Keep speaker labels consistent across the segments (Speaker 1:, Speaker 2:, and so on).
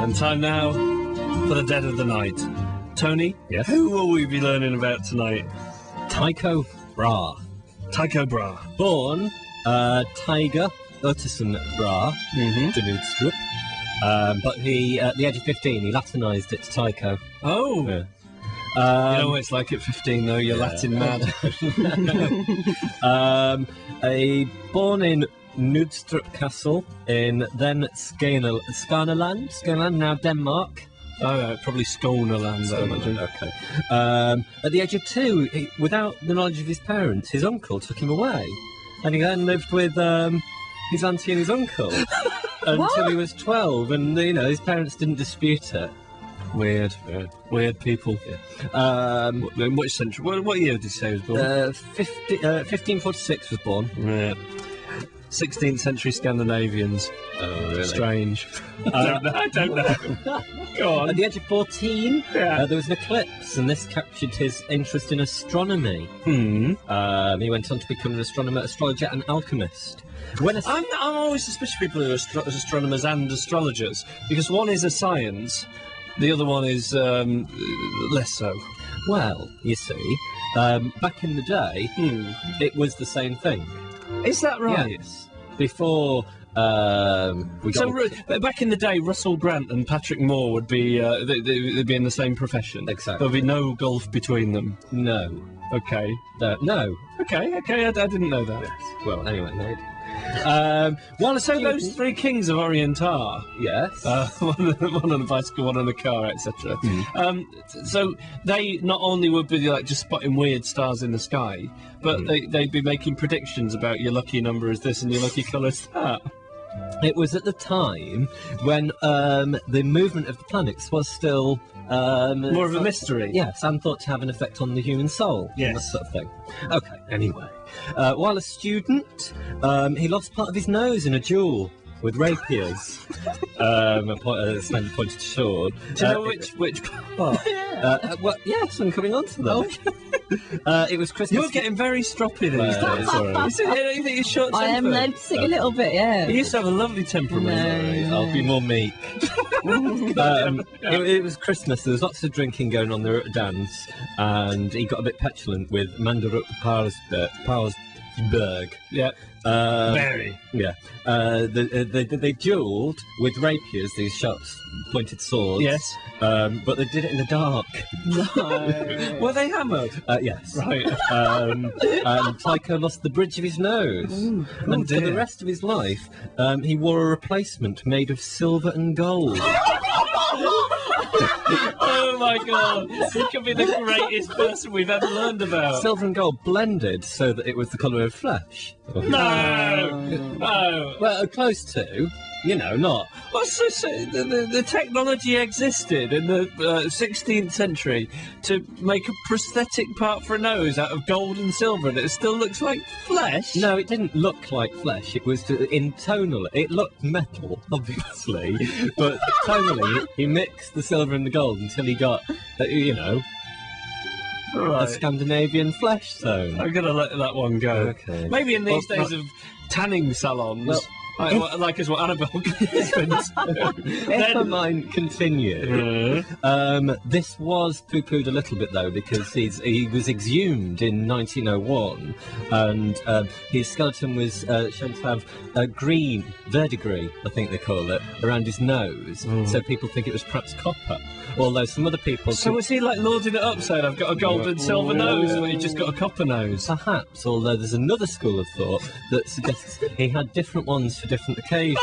Speaker 1: And time now for the dead of the night. Tony,
Speaker 2: yes?
Speaker 1: Who will we be learning about tonight?
Speaker 2: Tycho Brahe.
Speaker 1: Tycho Brahe.
Speaker 2: Born Tyger Utterson Brahe, the Nudstrup. But he, at the age of 15, he Latinised it to Tycho.
Speaker 1: Oh!
Speaker 2: Yeah.
Speaker 1: You know what it's like at 15, though, you're Latin mad.
Speaker 2: Born in Nudstrup Castle in then Skåneland, now Denmark.
Speaker 1: Oh, probably Skåneland, I imagine.
Speaker 2: Okay. At the age of 2, without the knowledge of his parents, his uncle took him away. And he then lived with his auntie and his uncle until he was 12. And, you know, his parents didn't dispute it.
Speaker 1: Weird people.
Speaker 2: Yeah.
Speaker 1: In which century? What year did you say he was born?
Speaker 2: 1546 was born.
Speaker 1: Yeah. 16th century Scandinavians.
Speaker 2: Oh, really?
Speaker 1: Strange. I don't know. Go on.
Speaker 2: At the age of 14,
Speaker 1: Yeah.
Speaker 2: there was an eclipse, and this captured his interest in astronomy.
Speaker 1: Hmm.
Speaker 2: He went on to become an astronomer, astrologer, and alchemist.
Speaker 1: I'm always suspicious of people who are astronomers and astrologers, because one is a science, the other one is less so.
Speaker 2: Well, you see, back in the day, it was the same thing.
Speaker 1: Is that right?
Speaker 2: Yes. Before
Speaker 1: back in the day, Russell Grant and Patrick Moore would be they'd be in the same profession.
Speaker 2: Exactly.
Speaker 1: There'd be no gulf between them.
Speaker 2: No.
Speaker 1: Okay.
Speaker 2: No.
Speaker 1: Okay. I didn't know that.
Speaker 2: Yes. Well, anyway, mate.
Speaker 1: So those three kings of Orient are
Speaker 2: Yes.
Speaker 1: one on a bicycle, one on a car, etc. So they not only would be like just spotting weird stars in the sky, but they'd be making predictions about your lucky number is this and your lucky colour is that.
Speaker 2: It was at the time when the movement of the planets was still
Speaker 1: More of a mystery.
Speaker 2: Yes, and thought to have an effect on the human soul.
Speaker 1: Yes.
Speaker 2: That sort of thing. Okay, anyway. While a student, he lost part of his nose in a duel with rapiers. Slightly pointed sword.
Speaker 1: Do you know which part?
Speaker 2: Well, yes, I'm coming on to that. It was Christmas.
Speaker 1: You're getting very stroppy these days.
Speaker 2: Sorry.
Speaker 1: You think you're short-tempered?
Speaker 3: I am noticing a little bit, yeah.
Speaker 1: You used to have a lovely temperament.
Speaker 2: Sorry, I'll be more meek. It was Christmas. There was lots of drinking going on there at a dance, and he got a bit petulant with Mandarup Parsberg.
Speaker 1: Yeah. Very.
Speaker 2: Yeah. They duelled with rapiers, these shots, pointed swords.
Speaker 1: Yes.
Speaker 2: But they did it in the dark.
Speaker 3: No.
Speaker 1: Were they hammered?
Speaker 2: Yes.
Speaker 1: Right.
Speaker 2: And Tycho lost the bridge of his nose. And for the rest of his life, he wore a replacement made of silver and gold.
Speaker 1: Oh my god, he could be the greatest person we've ever learned about.
Speaker 2: Silver and gold blended so that it was the colour of flesh.
Speaker 1: No!
Speaker 2: Well, close to. You know, not.
Speaker 1: Well, the technology existed in the 16th century to make a prosthetic part for a nose out of gold and silver, and it still looks like flesh.
Speaker 2: No, it didn't look like flesh. It was in tonal. It looked metal, obviously, but tonally he mixed the silver and the gold until he got, a Scandinavian flesh tone.
Speaker 1: I'm gonna let that one go.
Speaker 2: Okay.
Speaker 1: Maybe in these days of tanning salons. Like as what Annabelle spends.
Speaker 2: If the mind continued, this was poo-pooed a little bit though, because he was exhumed in 1901, and his skeleton was shown to have a green verdigris, I think they call it, around his nose, so people think it was perhaps copper. Although some other people.
Speaker 1: So was he like lording it up, saying I've got a gold and silver nose, or he just got a copper nose?
Speaker 2: Perhaps, although there's another school of thought that suggests he had different ones for different occasions.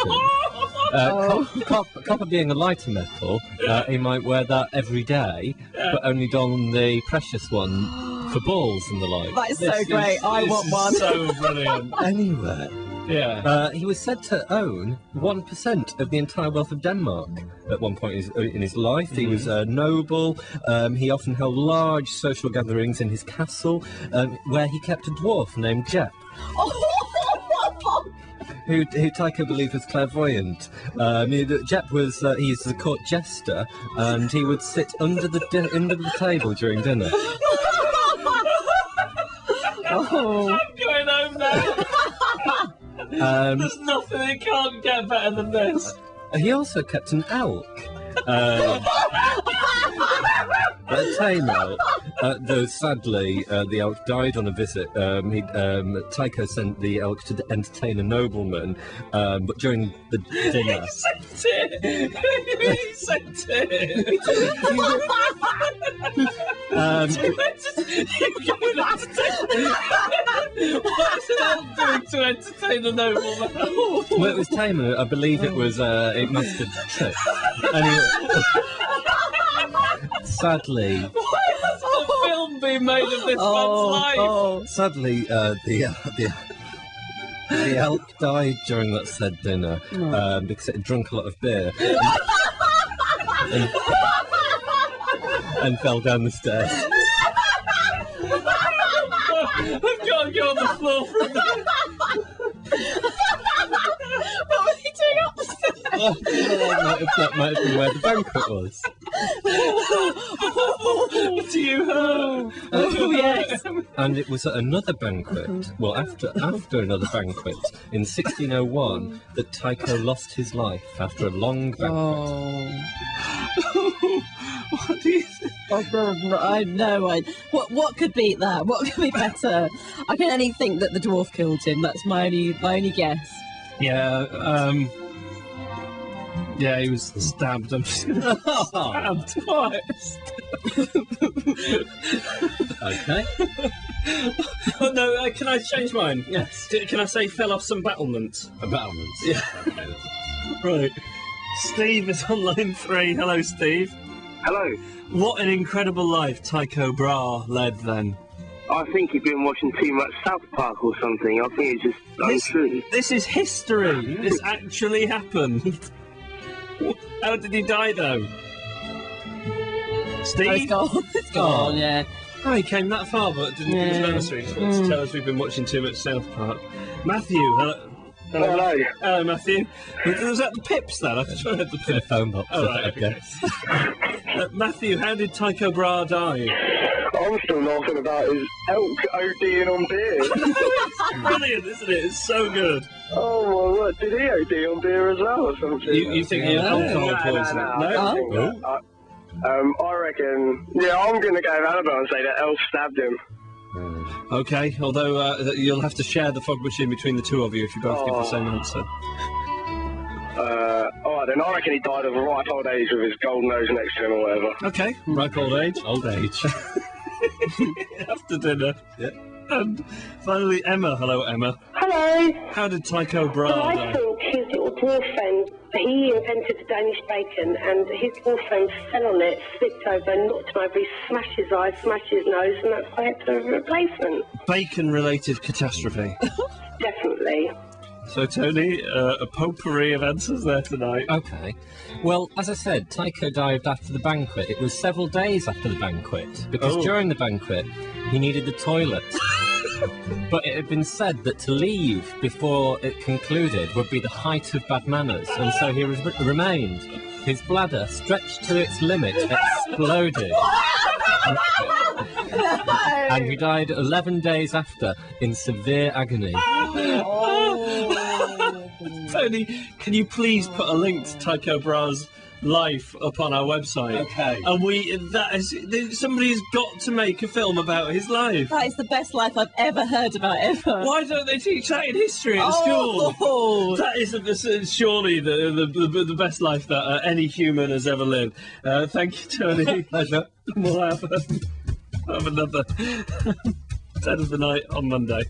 Speaker 2: Copper being a lighter metal, he might wear that every day, but only don the precious one for balls and the like.
Speaker 3: That is so great. I want one.
Speaker 1: So brilliant.
Speaker 2: Anyway.
Speaker 1: Yeah.
Speaker 2: He was said to own 1% of the entire wealth of Denmark at one point in his life. He was noble. He often held large social gatherings in his castle, where he kept a dwarf named Geoff. Who Tycho believed was clairvoyant. Geoff was he's a court jester, and he would sit under the table during dinner.
Speaker 3: Oh.
Speaker 1: I'm going home now. There's nothing that can't get better than this.
Speaker 2: He also kept an elk, At Tamer, though sadly the elk died on a visit, Tycho sent the elk to entertain a nobleman, but during the dinner...
Speaker 1: He sent it! What's an elk doing to entertain a nobleman?
Speaker 2: Well, it was Tamer, I believe it was, it must have... Anyway... Sadly,
Speaker 1: Why has a film been made of this man's life?
Speaker 2: sadly, the elk died during that said dinner because it had drunk a lot of beer and fell down the stairs.
Speaker 1: I've got to go on the floor for a minute.
Speaker 3: What was he doing up the stairs?
Speaker 2: That might have been where the banquet was.
Speaker 1: Do you heard?
Speaker 3: Oh, yes.
Speaker 2: And it was at another banquet, well, after another banquet, in 1601, that Tycho lost his life after a long banquet.
Speaker 1: What do you think?
Speaker 3: Oh, God, I know. What could beat that? What could be better? I can only think that the dwarf killed him. That's my only guess.
Speaker 1: Yeah, yeah, he was stabbed. I'm just going to stab twice.
Speaker 2: Okay.
Speaker 1: Oh no, can I change mine?
Speaker 2: Yes.
Speaker 1: Can I say fell off some battlements?
Speaker 2: Battlements.
Speaker 1: Yeah. Right. Steve is on line 3. Hello, Steve.
Speaker 4: Hello.
Speaker 1: What an incredible life Tycho Brahe led then.
Speaker 4: I think you've been watching too much South Park or something. I think it's just untrue.
Speaker 1: This is history. This actually happened. How did he die, though? Steve?
Speaker 3: Oh, it's gone. It's gone, yeah.
Speaker 1: Oh, he came that far, but didn't give his nursery. Just wanted to tell us we've been watching too much South Park. Matthew, hello.
Speaker 4: Hello.
Speaker 1: Hello, Matthew. Was that the Pips, then? I just heard the
Speaker 2: In a
Speaker 1: Pips.
Speaker 2: phone box.
Speaker 1: Oh, right, okay. Matthew, how did Tycho Brahe die?
Speaker 4: I'm still laughing about his elk ODing on beer.
Speaker 1: It's brilliant, isn't it? It's so good.
Speaker 4: Oh my word, did he OD on beer as well or something?
Speaker 1: You think he had alcohol poisoning?
Speaker 4: I reckon, yeah, I'm going to go with Annabelle and say that elf stabbed him.
Speaker 1: Okay, although you'll have to share the fog machine between the two of you if you both give the same answer.
Speaker 4: Alright then, I reckon he died of a ripe old age with his gold nose next to him or whatever.
Speaker 1: Okay, ripe old age.
Speaker 2: Old age.
Speaker 1: After dinner.
Speaker 2: Yeah.
Speaker 1: And finally, Emma. Hello, Emma.
Speaker 5: Hello.
Speaker 1: How did Tycho Brahe
Speaker 5: I
Speaker 1: die?
Speaker 5: think his little dwarf friend, he invented the Danish bacon, and his dwarf friend fell on it, slipped over, knocked him over, he smashed his eye, smashed his nose, and that's why he had to have a replacement.
Speaker 1: Bacon-related catastrophe.
Speaker 5: Definitely.
Speaker 1: So, Tony, a potpourri of answers there tonight.
Speaker 2: Okay. Well, as I said, Tycho died after the banquet. It was several days after the banquet, because during the banquet, he needed the toilet. But it had been said that to leave before it concluded would be the height of bad manners, and so he remained. His bladder, stretched to its limit, exploded. And he died 11 days after in severe agony.
Speaker 1: Tony, can you please put a link to Tycho Brahe's life up on our website?
Speaker 2: Okay.
Speaker 1: And somebody's got to make a film about his life.
Speaker 3: That is the best life I've ever heard about, ever.
Speaker 1: Why don't they teach that in history at school?
Speaker 3: Oh.
Speaker 1: That is surely the best life that any human has ever lived. Thank you, Tony.
Speaker 2: Pleasure.
Speaker 1: We'll have another 10 of the night on Monday.